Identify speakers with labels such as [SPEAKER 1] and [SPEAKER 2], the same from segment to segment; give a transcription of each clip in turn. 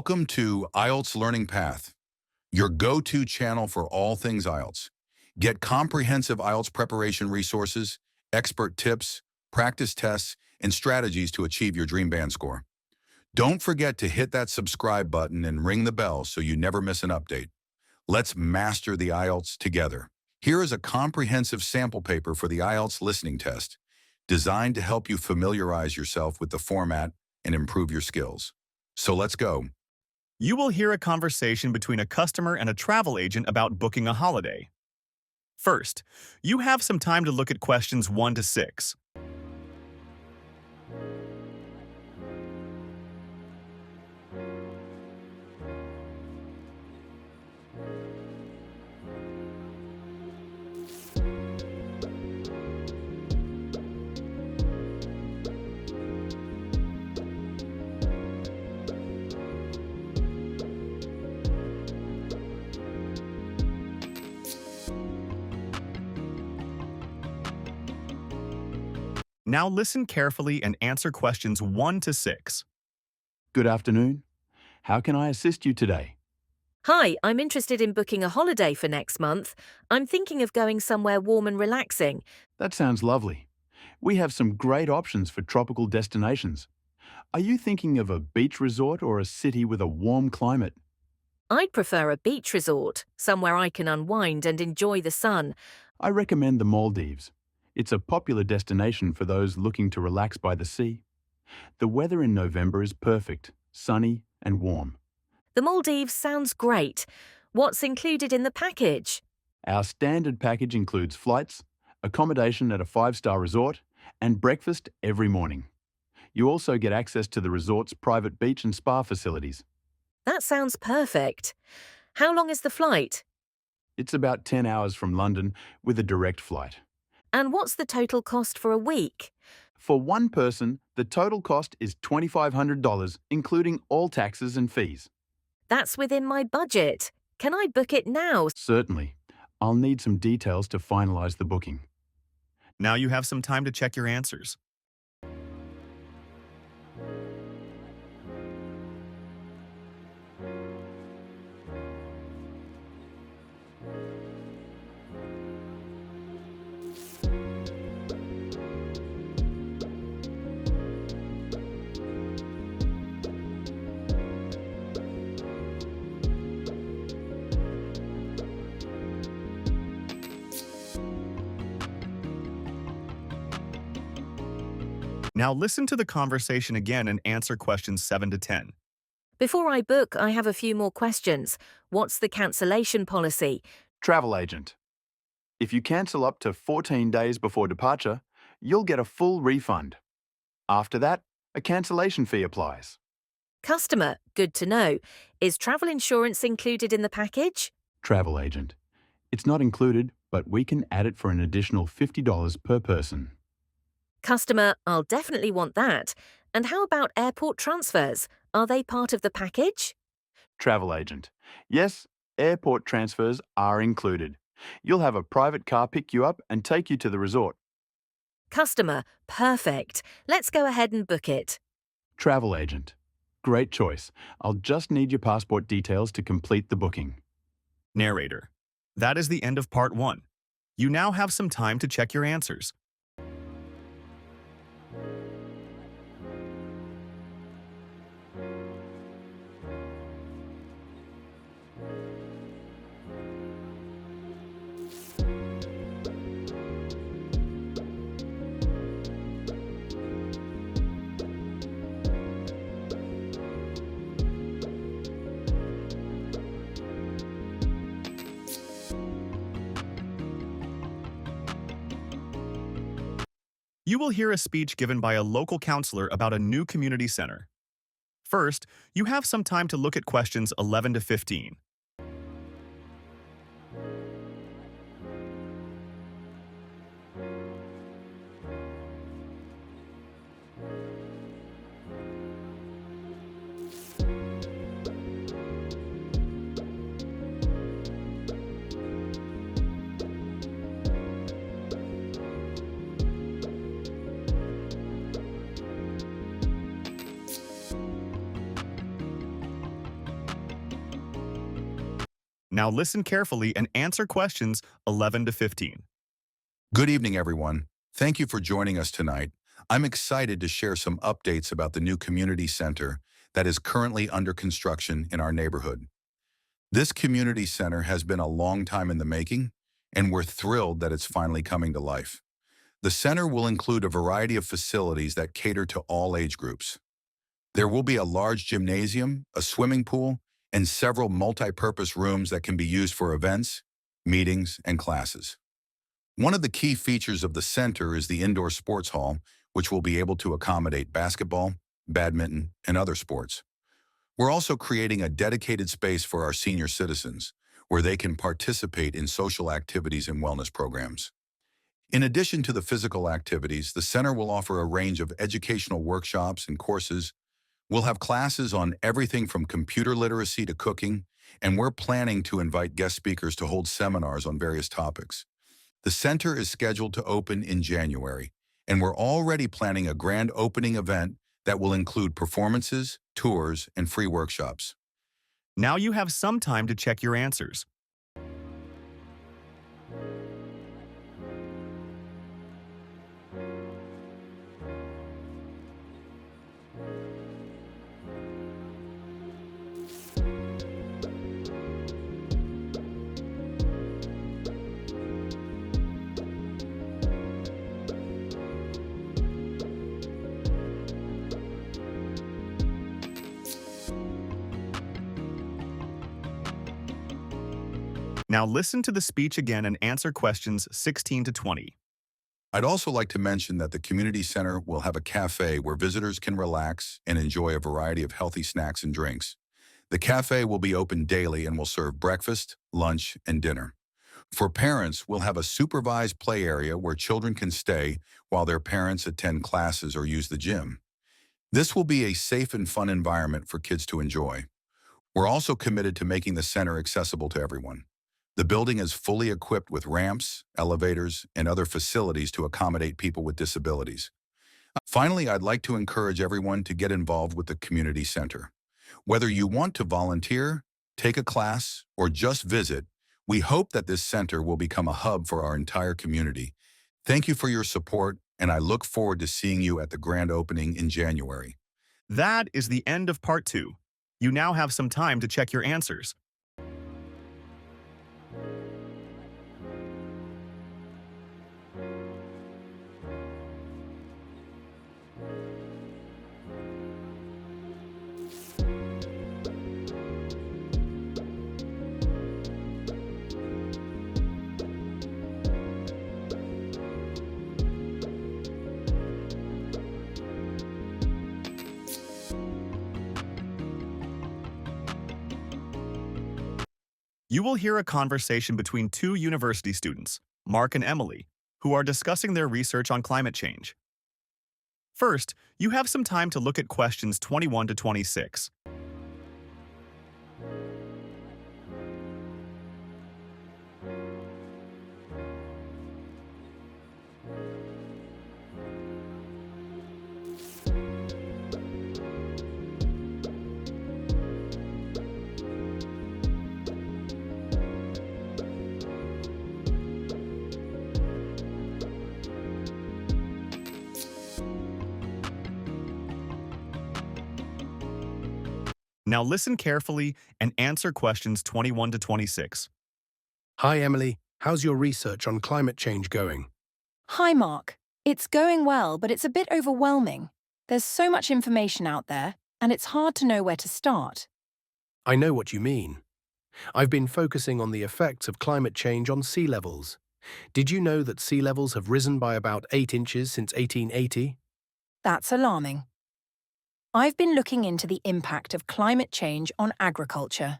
[SPEAKER 1] Welcome to IELTS Learning Path, your go-to channel for all things IELTS. Get comprehensive IELTS preparation resources, expert tips, practice tests, and strategies to achieve your dream band score. Don't forget to hit that subscribe button and ring the bell so you never miss an update. Let's master the IELTS together. Here is a comprehensive sample paper for the IELTS listening test, designed to help you familiarize yourself with the format and improve your skills. So let's go.
[SPEAKER 2] You will hear a conversation between a customer and a travel agent about booking a holiday. First, you have some time to look at questions 1 to 6. Now listen carefully and answer questions 1 to 6.
[SPEAKER 3] Good afternoon. How can I assist you today?
[SPEAKER 4] Hi, I'm interested in booking a holiday for next month. I'm thinking of going somewhere warm and relaxing.
[SPEAKER 3] That sounds lovely. We have some great options for tropical destinations. Are you thinking of a beach resort or a city with a warm climate?
[SPEAKER 4] I'd prefer a beach resort, somewhere I can unwind and enjoy the sun.
[SPEAKER 3] I recommend the Maldives. It's a popular destination for those looking to relax by the sea. The weather in November is perfect, sunny and warm.
[SPEAKER 4] The Maldives sounds great. What's included in the package?
[SPEAKER 3] Our standard package includes flights, accommodation at a 5-star resort, and breakfast every morning. You also get access to the resort's private beach and spa facilities.
[SPEAKER 4] That sounds perfect. How long is the flight?
[SPEAKER 3] It's about 10 hours from London with a direct flight.
[SPEAKER 4] And what's the total cost for a week?
[SPEAKER 3] For one person, the total cost is $2,500, including all taxes and fees.
[SPEAKER 4] That's within my budget. Can I book it now?
[SPEAKER 3] Certainly. I'll need some details to finalize the booking.
[SPEAKER 2] Now you have some time to check your answers. Now listen to the conversation again and answer questions 7 to 10.
[SPEAKER 4] Before I book, I have a few more questions. What's the cancellation policy?
[SPEAKER 3] Travel agent. If you cancel up to 14 days before departure, you'll get a full refund. After that, a cancellation fee applies.
[SPEAKER 4] Customer, good to know. Is travel insurance included in the package?
[SPEAKER 3] Travel agent. It's not included, but we can add it for an additional $50 per person.
[SPEAKER 4] Customer, I'll definitely want that. And how about airport transfers? Are they part of the package?
[SPEAKER 3] Travel agent. Yes, airport transfers are included. You'll have a private car pick you up and take you to the resort.
[SPEAKER 4] Customer, perfect. Let's go ahead and book it.
[SPEAKER 3] Travel agent. Great choice. I'll just need your passport details to complete the booking.
[SPEAKER 2] Narrator. That is the end of part 1. You now have some time to check your answers. You will hear a speech given by a local counselor about a new community center. First, you have some time to look at questions 11 to 15. Now listen carefully and answer questions 11 to 15.
[SPEAKER 1] Good evening, everyone. Thank you for joining us tonight. I'm excited to share some updates about the new community center that is currently under construction in our neighborhood. This community center has been a long time in the making, and we're thrilled that it's finally coming to life. The center will include a variety of facilities that cater to all age groups. There will be a large gymnasium, a swimming pool, and several multi-purpose rooms that can be used for events, meetings, and classes. One of the key features of the center is the indoor sports hall, which will be able to accommodate basketball, badminton, and other sports. We're also creating a dedicated space for our senior citizens, where they can participate in social activities and wellness programs. In addition to the physical activities, the center will offer a range of educational workshops and courses. We'll have classes on everything from computer literacy to cooking, and we're planning to invite guest speakers to hold seminars on various topics. The center is scheduled to open in January, and we're already planning a grand opening event that will include performances, tours, and free workshops.
[SPEAKER 2] Now you have some time to check your answers. Now listen to the speech again and answer questions 16 to 20.
[SPEAKER 1] I'd also like to mention that the community center will have a cafe where visitors can relax and enjoy a variety of healthy snacks and drinks. The cafe will be open daily and will serve breakfast, lunch, and dinner. For parents, we'll have a supervised play area where children can stay while their parents attend classes or use the gym. This will be a safe and fun environment for kids to enjoy. We're also committed to making the center accessible to everyone. The building is fully equipped with ramps, elevators, and other facilities to accommodate people with disabilities. Finally, I'd like to encourage everyone to get involved with the community center. Whether you want to volunteer, take a class, or just visit, we hope that this center will become a hub for our entire community. Thank you for your support, and I look forward to seeing you at the grand opening in January.
[SPEAKER 2] That is the end of part 2. You now have some time to check your answers. You will hear a conversation between two university students, Mark and Emily, who are discussing their research on climate change. First, you have some time to look at questions 21 to 26. Now listen carefully and answer questions 21 to 26.
[SPEAKER 5] Hi, Emily. How's your research on climate change going?
[SPEAKER 6] Hi, Mark. It's going well, but it's a bit overwhelming. There's so much information out there, and it's hard to know where to start.
[SPEAKER 5] I know what you mean. I've been focusing on the effects of climate change on sea levels. Did you know that sea levels have risen by about 8 inches since 1880?
[SPEAKER 6] That's alarming. I've been looking into the impact of climate change on agriculture.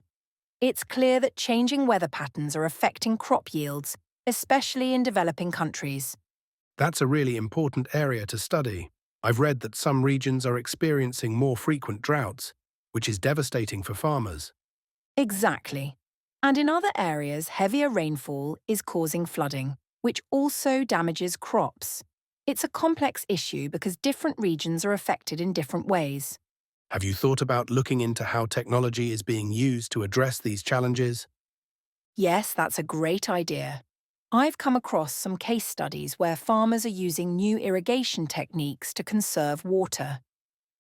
[SPEAKER 6] It's clear that changing weather patterns are affecting crop yields, especially in developing countries.
[SPEAKER 5] That's a really important area to study. I've read that some regions are experiencing more frequent droughts, which is devastating for farmers.
[SPEAKER 6] Exactly. And in other areas, heavier rainfall is causing flooding, which also damages crops. It's a complex issue because different regions are affected in different ways.
[SPEAKER 5] Have you thought about looking into how technology is being used to address these challenges?
[SPEAKER 6] Yes, that's a great idea. I've come across some case studies where farmers are using new irrigation techniques to conserve water.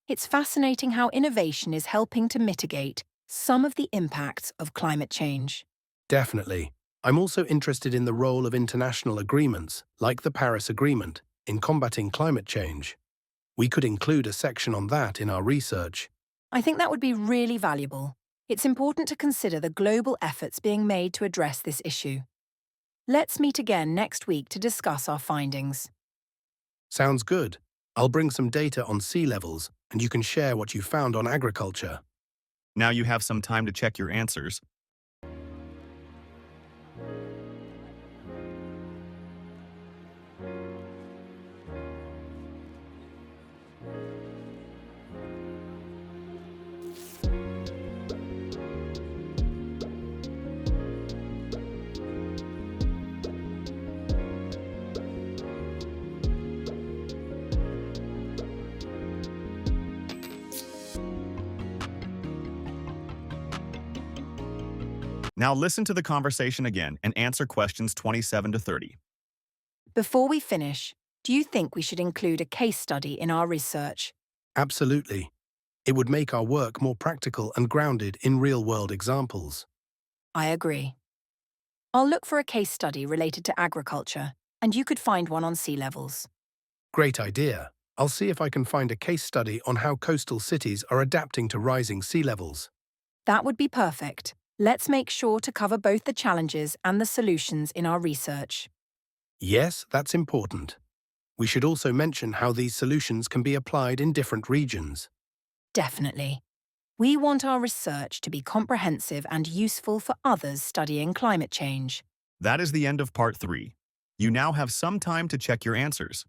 [SPEAKER 6] It's fascinating how innovation is helping to mitigate some of the impacts of climate change.
[SPEAKER 5] Definitely. I'm also interested in the role of international agreements, like the Paris Agreement, in combating climate change. We could include a section on that in our research.
[SPEAKER 6] I think that would be really valuable. It's important to consider the global efforts being made to address this issue. Let's meet again next week to discuss our findings.
[SPEAKER 5] Sounds good. I'll bring some data on sea levels, and you can share what you found on agriculture.
[SPEAKER 2] Now you have some time to check your answers. Now listen to the conversation again and answer questions 27 to 30.
[SPEAKER 6] Before we finish, do you think we should include a case study in our research?
[SPEAKER 5] Absolutely. It would make our work more practical and grounded in real-world examples.
[SPEAKER 6] I agree. I'll look for a case study related to agriculture, and you could find one on sea levels.
[SPEAKER 5] Great idea. I'll see if I can find a case study on how coastal cities are adapting to rising sea levels.
[SPEAKER 6] That would be perfect. Let's make sure to cover both the challenges and the solutions in our research.
[SPEAKER 5] Yes, that's important. We should also mention how these solutions can be applied in different regions.
[SPEAKER 6] Definitely. We want our research to be comprehensive and useful for others studying climate change.
[SPEAKER 2] That is the end of part 3. You now have some time to check your answers.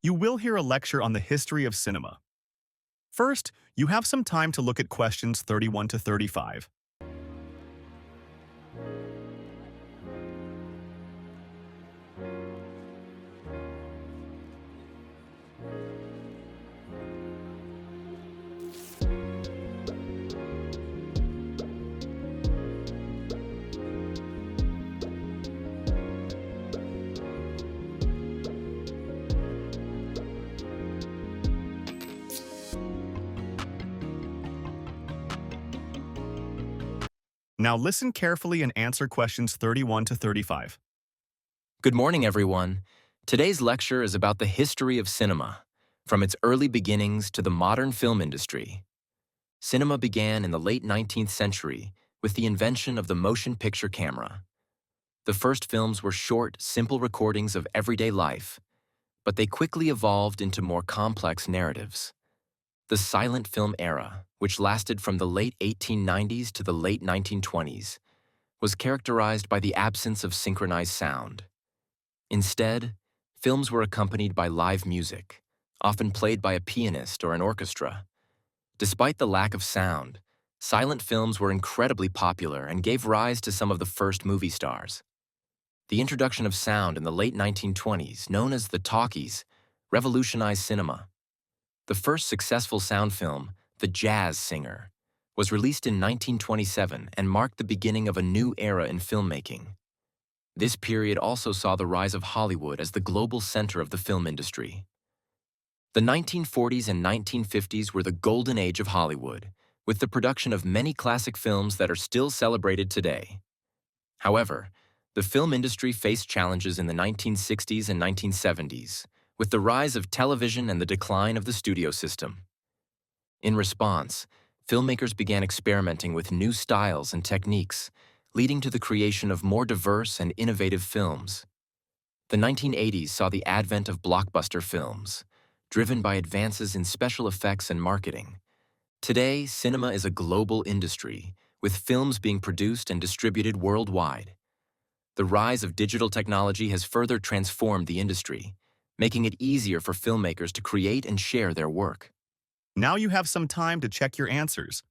[SPEAKER 2] You will hear a lecture on the history of cinema. First, you have some time to look at questions 31 to 35. Now listen carefully and answer questions 31 to 35.
[SPEAKER 7] Good morning, everyone. Today's lecture is about the history of cinema, from its early beginnings to the modern film industry. Cinema began in the late 19th century with the invention of the motion picture camera. The first films were short, simple recordings of everyday life, but they quickly evolved into more complex narratives. The silent film era, which lasted from the late 1890s to the late 1920s, was characterized by the absence of synchronized sound. Instead, films were accompanied by live music, often played by a pianist or an orchestra. Despite the lack of sound, silent films were incredibly popular and gave rise to some of the first movie stars. The introduction of sound in the late 1920s, known as the talkies, revolutionized cinema. The first successful sound film, The Jazz Singer, was released in 1927 and marked the beginning of a new era in filmmaking. This period also saw the rise of Hollywood as the global center of the film industry. The 1940s and 1950s were the golden age of Hollywood, with the production of many classic films that are still celebrated today. However, the film industry faced challenges in the 1960s and 1970s, with the rise of television and the decline of the studio system. In response, filmmakers began experimenting with new styles and techniques, leading to the creation of more diverse and innovative films. The 1980s saw the advent of blockbuster films, driven by advances in special effects and marketing. Today, cinema is a global industry, with films being produced and distributed worldwide. The rise of digital technology has further transformed the industry, making it easier for filmmakers to create and share their work.
[SPEAKER 2] Now you have some time to check your answers.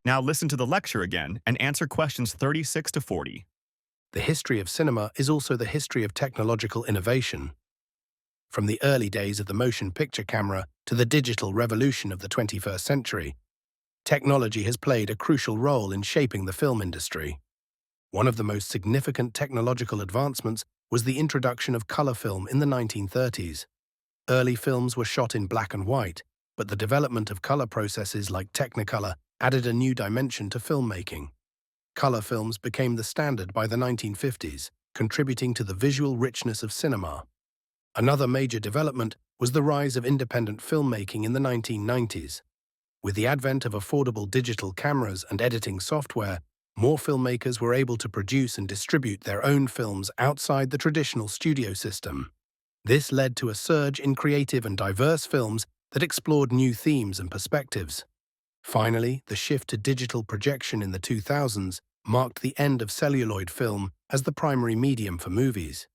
[SPEAKER 2] Now listen to the lecture again and answer questions 36 to 40.
[SPEAKER 5] The history of cinema is also the history of technological innovation. From the early days of the motion picture camera to the digital revolution of the 21st century, technology has played a crucial role in shaping the film industry. One of the most significant technological advancements was the introduction of color film in the 1930s. Early films were shot in black and white, but the development of color processes like Technicolor added a new dimension to filmmaking. Color films became the standard by the 1950s, contributing to the visual richness of cinema. Another major development was the rise of independent filmmaking in the 1990s. With the advent of affordable digital cameras and editing software, more filmmakers were able to produce and distribute their own films outside the traditional studio system. This led to a surge in creative and diverse films that explored new themes and perspectives. Finally, the shift to digital projection in the 2000s marked the end of celluloid film as the primary medium for movies.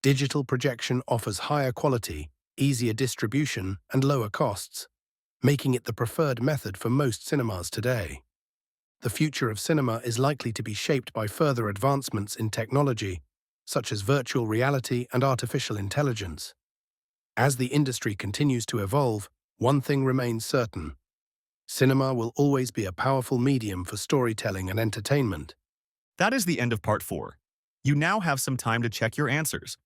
[SPEAKER 5] Digital projection offers higher quality, easier distribution, and lower costs, making it the preferred method for most cinemas today. The future of cinema is likely to be shaped by further advancements in technology, such as virtual reality and artificial intelligence. As the industry continues to evolve, one thing remains certain: cinema will always be a powerful medium for storytelling and entertainment.
[SPEAKER 2] That is the end of part 4. You now have some time to check your answers.